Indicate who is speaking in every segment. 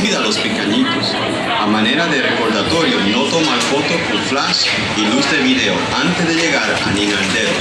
Speaker 1: Cuida a los pequeñitos. A manera de recordatorio, no tomar foto con flash y luz de video antes de llegar a Ninaldero.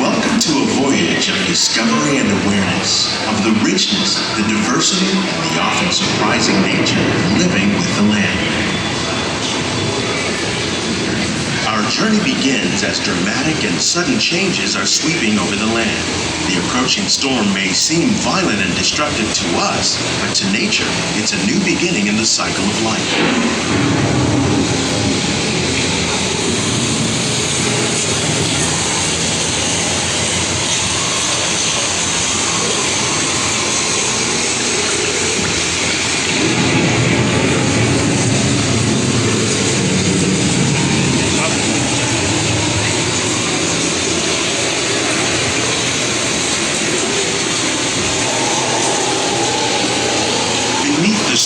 Speaker 2: Welcome to a voyage of discovery and awareness of the richness, the diversity, and the often surprising nature of living with the land. Our journey begins as dramatic and sudden changes are sweeping over the land. The approaching storm may seem violent and destructive to us, but to nature, it's a new beginning in the cycle of life.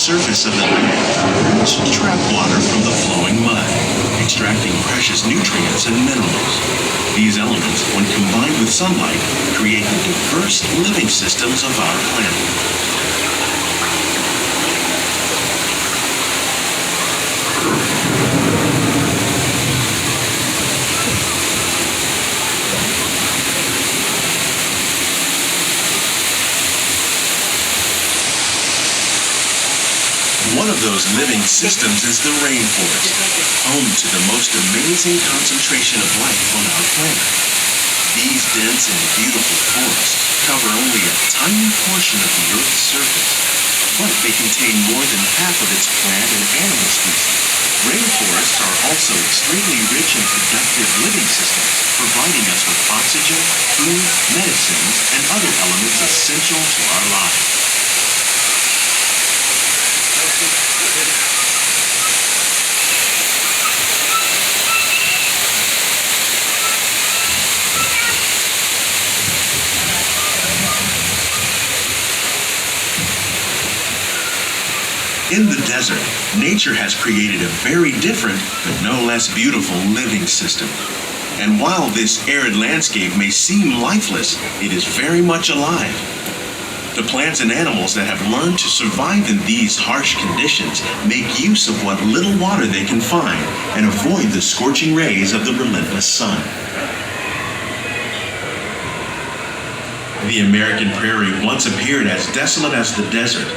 Speaker 2: Surface of the land, roots trap water from the flowing mud, extracting precious nutrients and minerals. These elements, when combined with sunlight, create the diverse living systems of our planet. One of those living systems is the rainforest, home to the most amazing concentration of life on our planet. These dense and beautiful forests cover only a tiny portion of the Earth's surface, but they contain more than half of its plant and animal species. Rainforests are also extremely rich in productive living systems, providing us with oxygen, food, medicines, and other elements essential to our lives. In the desert, nature has created a very different, but no less beautiful living system. And while this arid landscape may seem lifeless, it is very much alive. The plants and animals that have learned to survive in these harsh conditions make use of what little water they can find and avoid the scorching rays of the relentless sun. The American prairie once appeared as desolate as the desert,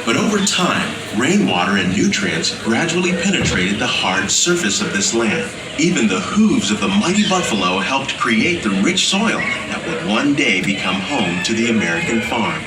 Speaker 2: but over time, rainwater and nutrients gradually penetrated the hard surface of this land. Even the hooves of the mighty buffalo helped create the rich soil that would one day become home to the American farm.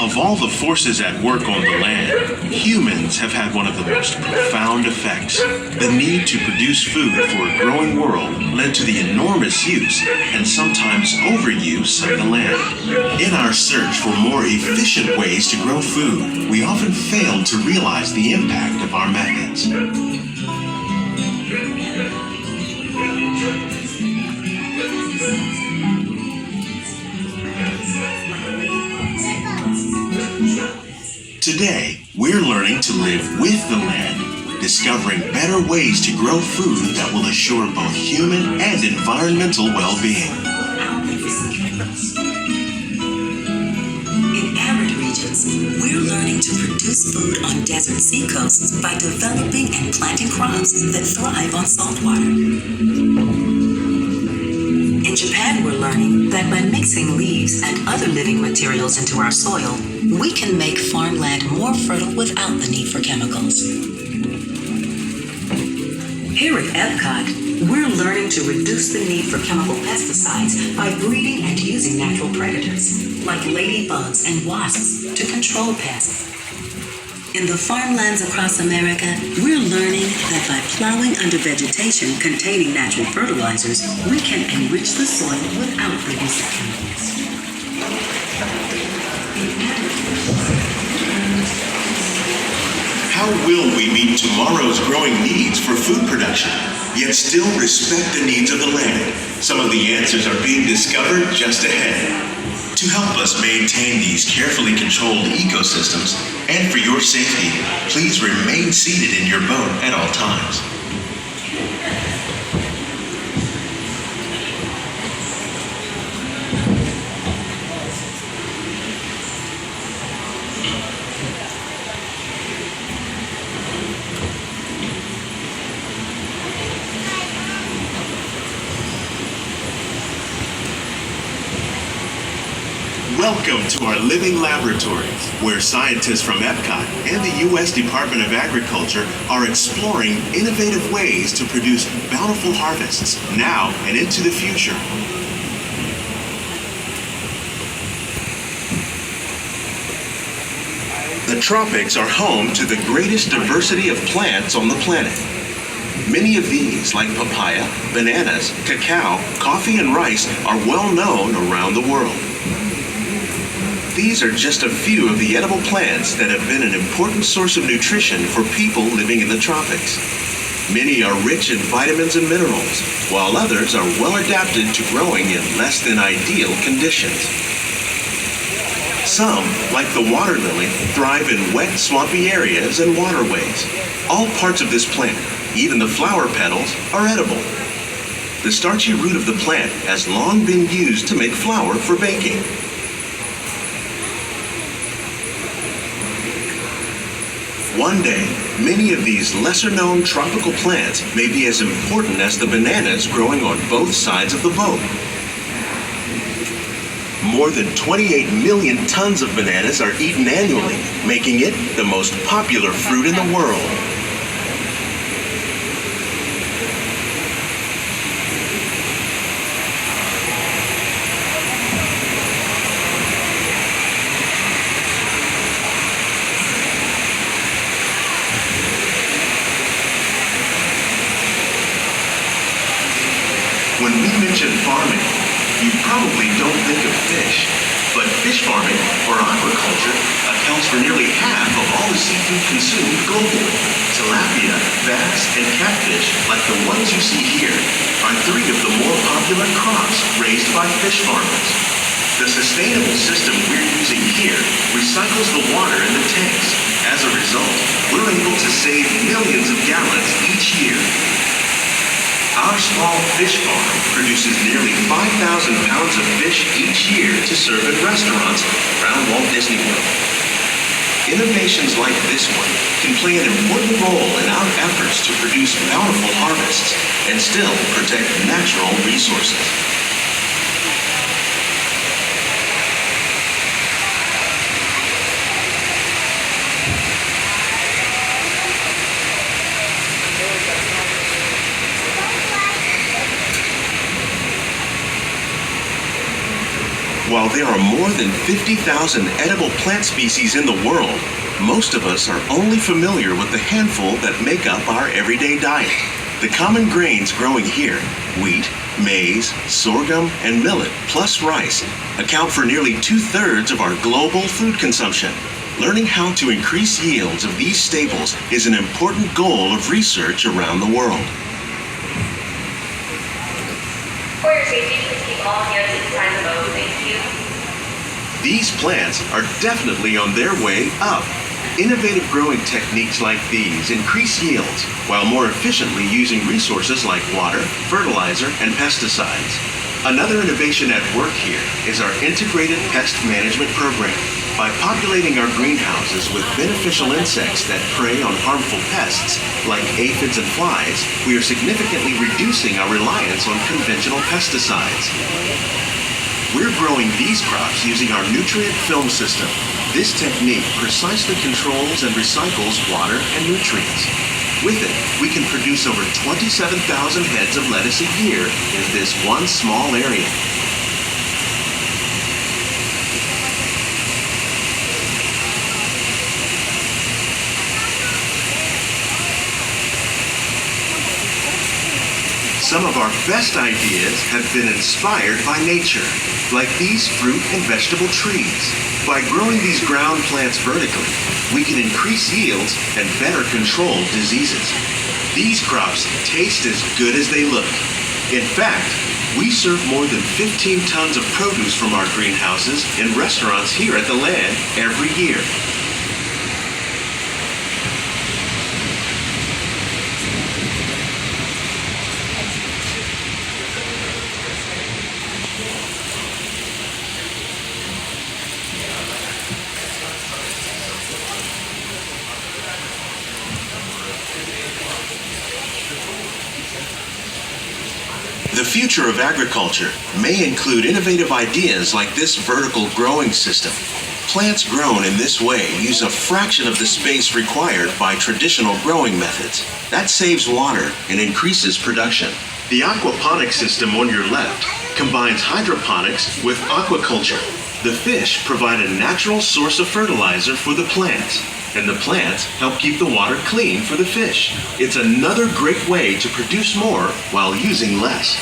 Speaker 2: Of all the forces at work on the land, humans have had one of the most profound effects. The need to produce food for a growing world led to the enormous use and sometimes overuse of the land. In our search for more efficient ways to grow food, we often fail to realize the impact of our methods. Today, we're learning to live with the land, discovering better ways to grow food that will assure both human and environmental well-being.
Speaker 3: In arid regions, we're learning to produce food on desert seacoasts by developing and planting crops that thrive on salt water. In Japan, we're learning that by mixing leaves and other living materials into our soil, we can make farmland more fertile without the need for chemicals. Here at Epcot, we're learning to reduce the need for chemical pesticides by breeding and using natural predators, like ladybugs and wasps, to control pests. In the farmlands across America, we're learning that by plowing under vegetation containing natural fertilizers, we can enrich the soil without the use of chemicals.
Speaker 2: How will we meet tomorrow's growing needs for food production, yet still respect the needs of the land? Some of the answers are being discovered just ahead. To help us maintain these carefully controlled ecosystems, and for your safety, please remain seated in your boat at all times. Welcome to our living laboratories, where scientists from Epcot and the U.S. Department of Agriculture are exploring innovative ways to produce bountiful harvests now and into the future. The tropics are home to the greatest diversity of plants on the planet. Many of these, like papaya, bananas, cacao, coffee, and rice, are well known around the world. These are just a few of the edible plants that have been an important source of nutrition for people living in the tropics. Many are rich in vitamins and minerals, while others are well adapted to growing in less than ideal conditions. Some, like the water lily, thrive in wet, swampy areas and waterways. All parts of this plant, even the flower petals, are edible. The starchy root of the plant has long been used to make flour for baking. One day, many of these lesser-known tropical plants may be as important as the bananas growing on both sides of the boat. More than 28 million tons of bananas are eaten annually, making it the most popular fruit in the world. When we mention farming, you probably don't think of fish, but fish farming, or aquaculture, accounts for nearly half of all the seafood consumed globally. Tilapia, bass, and catfish, like the ones you see here, are three of the more popular crops raised by fish farmers. The sustainable system we're using here recycles the water in the tanks. As a result, we're able to save millions of gallons each year. Our small fish farm produces nearly 5,000 pounds of fish each year to serve in restaurants around Walt Disney World. Innovations like this one can play an important role in our efforts to produce bountiful harvests and still protect natural resources. While there are more than 50,000 edible plant species in the world, most of us are only familiar with the handful that make up our everyday diet. The common grains growing here, wheat, maize, sorghum, and millet, plus rice, account for nearly 2/3 of our global food consumption. Learning how to increase yields of these staples is an important goal of research around the world.
Speaker 4: For your safety, please keep all hands inside the boat. Thank you.
Speaker 2: These plants are definitely on their way up. Innovative growing techniques like these increase yields while more efficiently using resources like water, fertilizer, and pesticides. Another innovation at work here is our integrated pest management program. By populating our greenhouses with beneficial insects that prey on harmful pests, like aphids and flies, we are significantly reducing our reliance on conventional pesticides. We're growing these crops using our nutrient film system. This technique precisely controls and recycles water and nutrients. With it, we can produce over 27,000 heads of lettuce a year in this one small area. Some of our best ideas have been inspired by nature, like these fruit and vegetable trees. By growing these ground plants vertically, we can increase yields and better control diseases. These crops taste as good as they look. In fact, we serve more than 15 tons of produce from our greenhouses in restaurants here at the land every year. The future of agriculture may include innovative ideas like this vertical growing system. Plants grown in this way use a fraction of the space required by traditional growing methods. That saves water and increases production. The aquaponics system on your left combines hydroponics with aquaculture. The fish provide a natural source of fertilizer for the plants, and the plants help keep the water clean for the fish. It's another great way to produce more while using less.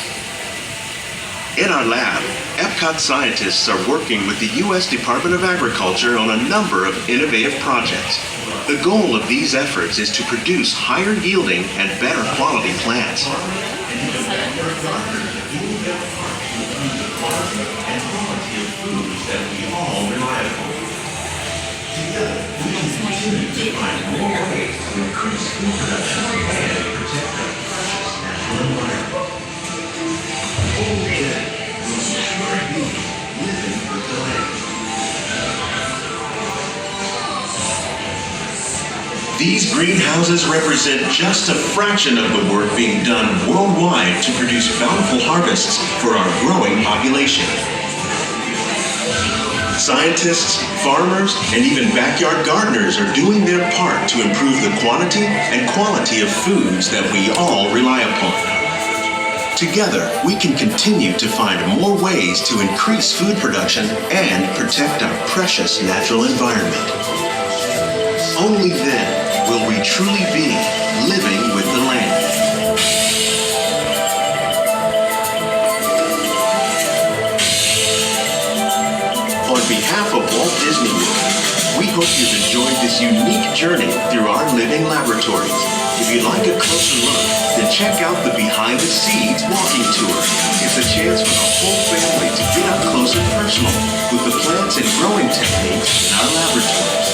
Speaker 2: In our lab, Epcot scientists are working with the U.S. Department of Agriculture on a number of innovative projects. The goal of these efforts is to produce higher yielding and better quality plants. These greenhouses represent just a fraction of the work being done worldwide to produce bountiful harvests for our growing population. Scientists, farmers, and even backyard gardeners are doing their part to improve the quantity and quality of foods that we all rely upon. Together, we can continue to find more ways to increase food production and protect our precious natural environment. Only then will we truly be living with the land. On behalf of Walt Disney World, we hope you've enjoyed this unique journey through our living laboratories. If you'd like a closer look, then check out the Behind the Scenes walking tour. It's a chance for the whole family to get up close and personal with the plants and growing techniques in our laboratories.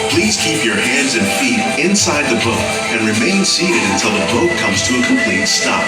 Speaker 2: Please keep your hands and feet inside the boat and remain seated until the boat comes to a complete stop.